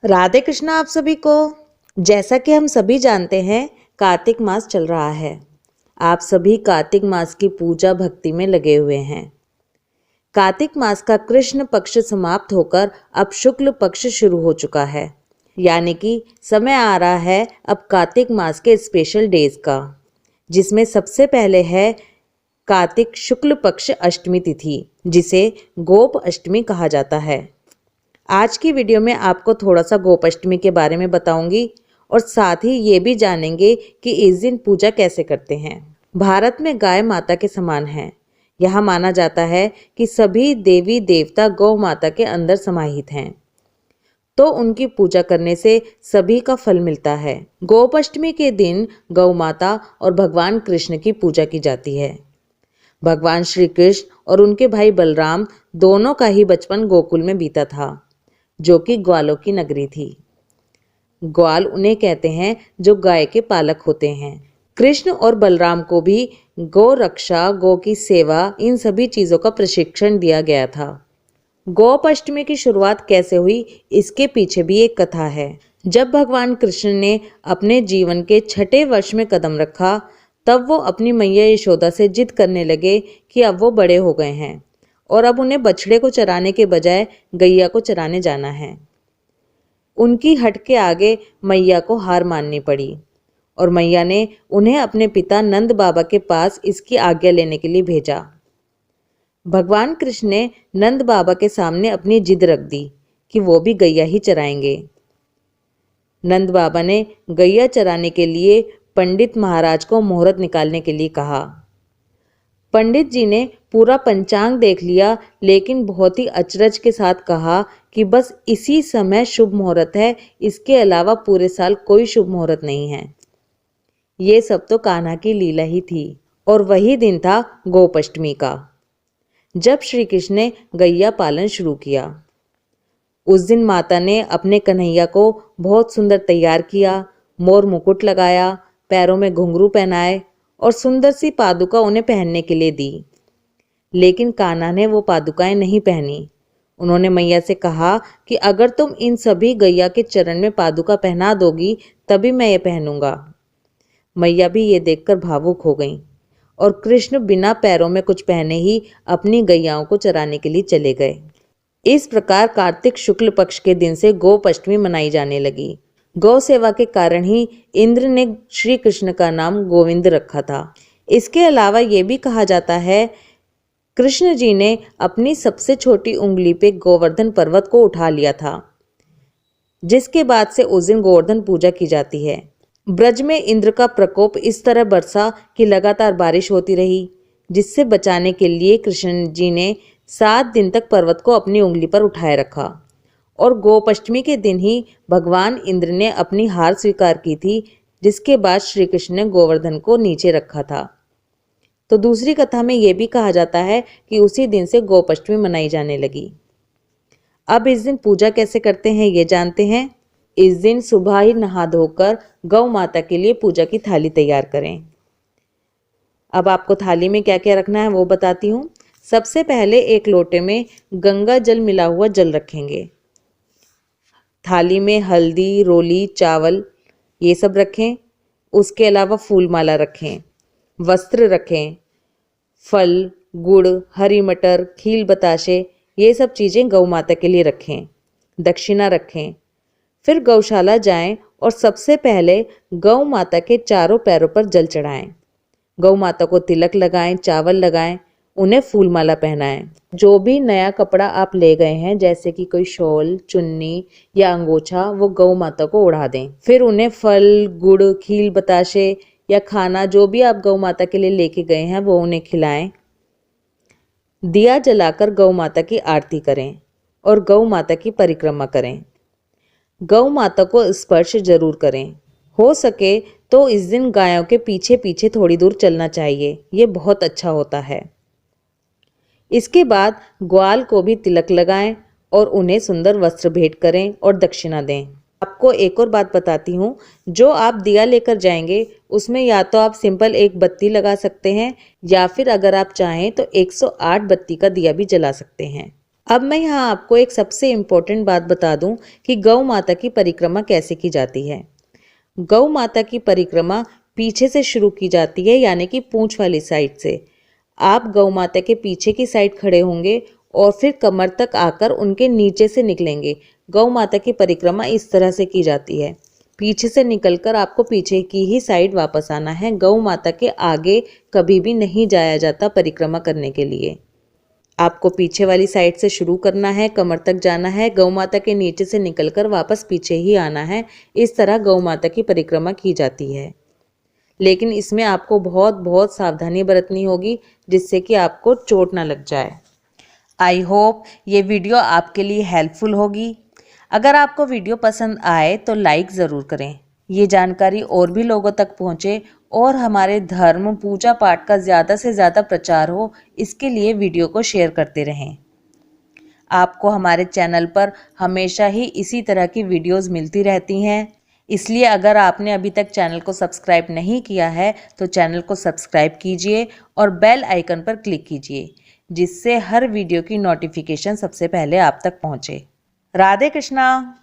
राधे कृष्णा आप सभी को। जैसा कि हम सभी जानते हैं, कार्तिक मास चल रहा है। आप सभी कार्तिक मास की पूजा भक्ति में लगे हुए हैं। कार्तिक मास का कृष्ण पक्ष समाप्त होकर अब शुक्ल पक्ष शुरू हो चुका है, यानी कि समय आ रहा है अब कार्तिक मास के स्पेशल डेज का, जिसमें सबसे पहले है कार्तिक शुक्ल पक्ष अष्टमी तिथि, जिसे गोप अष्टमी कहा जाता है। आज की वीडियो में आपको थोड़ा सा गोपाष्टमी के बारे में बताऊंगी और साथ ही ये भी जानेंगे कि इस दिन पूजा कैसे करते हैं। भारत में गाय माता के समान है। यह माना जाता है कि सभी देवी देवता गौ माता के अंदर समाहित हैं, तो उनकी पूजा करने से सभी का फल मिलता है। गोपाष्टमी के दिन गौ माता और भगवान कृष्ण की पूजा की जाती है। भगवान श्री कृष्ण और उनके भाई बलराम दोनों का ही बचपन गोकुल में बीता था, जो कि ग्वालों की नगरी थी। ग्वाल उन्हें कहते हैं जो गाय के पालक होते हैं। कृष्ण और बलराम को भी गौ रक्षा, गौ की सेवा, इन सभी चीजों का प्रशिक्षण दिया गया था। गोपाष्टमी की शुरुआत कैसे हुई, इसके पीछे भी एक कथा है। जब भगवान कृष्ण ने अपने जीवन के 6ठे वर्ष में कदम रखा, तब वो अपनी मैया यशोदा से जिद करने लगे कि अब वो बड़े हो गए हैं और अब उन्हें बछड़े को चराने के बजाय गैया को चराने जाना है। उनकी हट के आगे मैया को हार माननी पड़ी और मैया ने उन्हें अपने पिता नंद बाबा के पास इसकी आज्ञा लेने के लिए भेजा। भगवान कृष्ण ने नंद बाबा के सामने अपनी जिद रख दी कि वो भी गैया ही चराएंगे। नंद बाबा ने गैया चराने के लिए पंडित महाराज को मुहूर्त निकालने के लिए कहा। पंडित जी ने पूरा पंचांग देख लिया, लेकिन बहुत ही अचरज के साथ कहा कि बस इसी समय शुभ मुहूर्त है, इसके अलावा पूरे साल कोई शुभ मुहूर्त नहीं है। ये सब तो कान्हा की लीला ही थी और वही दिन था गोपाष्टमी का, जब श्री कृष्ण ने गैया पालन शुरू किया। उस दिन माता ने अपने कन्हैया को बहुत सुंदर तैयार किया, मोर मुकुट लगाया, पैरों में घुंघरू पहनाए और सुंदर सी पादुका उन्हें पहनने के लिए दी। लेकिन कान्हा ने वो पादुकाएं नहीं पहनी। उन्होंने मैया से कहा कि अगर तुम इन सभी गैया के चरण में पादुका पहना दोगी तभी मैं ये पहनूंगा। मैया भी ये देखकर भावुक हो गईं और कृष्ण बिना पैरों में कुछ पहने ही अपनी गैयाओं को चराने के लिए चले गए। इस प्रकार कार्तिक शुक्ल पक्ष के दिन से गोपाष्टमी मनाई जाने लगी। गौ सेवा के कारण ही इंद्र ने श्री कृष्ण का नाम गोविंद रखा था। इसके अलावा ये भी कहा जाता है, कृष्ण जी ने अपनी सबसे छोटी उंगली पे गोवर्धन पर्वत को उठा लिया था, जिसके बाद से उस दिन गोवर्धन पूजा की जाती है। ब्रज में इंद्र का प्रकोप इस तरह बरसा कि लगातार बारिश होती रही, जिससे बचाने के लिए कृष्ण जी ने 7 दिन तक पर्वत को अपनी उंगली पर उठाए रखा और गोपाष्टमी के दिन ही भगवान इंद्र ने अपनी हार स्वीकार की थी, जिसके बाद श्री कृष्ण ने गोवर्धन को नीचे रखा था। तो दूसरी कथा में यह भी कहा जाता है कि उसी दिन से गोपाष्टमी मनाई जाने लगी। अब इस दिन पूजा कैसे करते हैं ये जानते हैं। इस दिन सुबह ही नहा धोकर गौ माता के लिए पूजा की थाली तैयार करें। अब आपको थाली में क्या क्या रखना है वो बताती हूँ। सबसे पहले एक लोटे में गंगा जल मिला हुआ जल रखेंगे। थाली में हल्दी, रोली, चावल ये सब रखें। उसके अलावा फूल माला रखें, वस्त्र रखें, फल, गुड़, हरी मटर, खील बताशे ये सब चीज़ें गौ माता के लिए रखें। दक्षिणा रखें। फिर गौशाला जाएं और सबसे पहले गौ माता के चारों पैरों पर जल चढ़ाएं। गौ माता को तिलक लगाएं, चावल लगाएं, उन्हें फूल माला पहनाएं। जो भी नया कपड़ा आप ले गए हैं, जैसे कि कोई शॉल, चुन्नी या अंगोछा, वो गौ माता को ओढ़ा दें। फिर उन्हें फल, गुड़, खील बताशे या खाना जो भी आप गौ माता के लिए लेके गए हैं वो उन्हें खिलाएं। दिया जलाकर गौ माता की आरती करें और गौ माता की परिक्रमा करें। गौ माता को स्पर्श जरूर करें। हो सके तो इस दिन गायों के पीछे पीछे थोड़ी दूर चलना चाहिए, ये बहुत अच्छा होता है। इसके बाद ग्वाल को भी तिलक लगाएं और उन्हें सुंदर वस्त्र भेंट करें और दक्षिणा दें। आपको एक और बात बताती हूँ, जो आप दिया लेकर जाएंगे उसमें या तो आप सिंपल एक बत्ती लगा सकते हैं या फिर अगर आप चाहें तो 108 बत्ती का दिया भी जला सकते हैं। अब मैं यहाँ आपको एक सबसे इम्पोर्टेंट बात बता दूं कि गौ माता की परिक्रमा कैसे की जाती है। गौ माता की परिक्रमा पीछे से शुरू की जाती है, यानी कि पूंछ वाली साइड से। आप गौ माता के पीछे की साइड खड़े होंगे और फिर कमर तक आकर उनके नीचे से निकलेंगे। गौ माता की परिक्रमा इस तरह से की जाती है। पीछे से निकलकर आपको पीछे की ही साइड वापस आना है। गौ माता के आगे कभी भी नहीं जाया जाता परिक्रमा करने के लिए। आपको पीछे वाली साइड से शुरू करना है, कमर तक जाना है, गौ माता के नीचे से निकलकर वापस पीछे ही आना है। इस तरह गौ माता की परिक्रमा की जाती है, लेकिन इसमें आपको बहुत बहुत सावधानी बरतनी होगी, जिससे कि आपको चोट ना लग जाए। आई होप ये वीडियो आपके लिए हेल्पफुल होगी। अगर आपको वीडियो पसंद आए तो लाइक ज़रूर करें। ये जानकारी और भी लोगों तक पहुँचे और हमारे धर्म पूजा पाठ का ज़्यादा से ज़्यादा प्रचार हो, इसके लिए वीडियो को शेयर करते रहें। आपको हमारे चैनल पर हमेशा ही इसी तरह की वीडियोस मिलती रहती हैं, इसलिए अगर आपने अभी तक चैनल को सब्सक्राइब नहीं किया है तो चैनल को सब्सक्राइब कीजिए और बेल आइकन पर क्लिक कीजिए, जिससे हर वीडियो की नोटिफिकेशन सबसे पहले आप तक पहुँचे। राधे कृष्णा।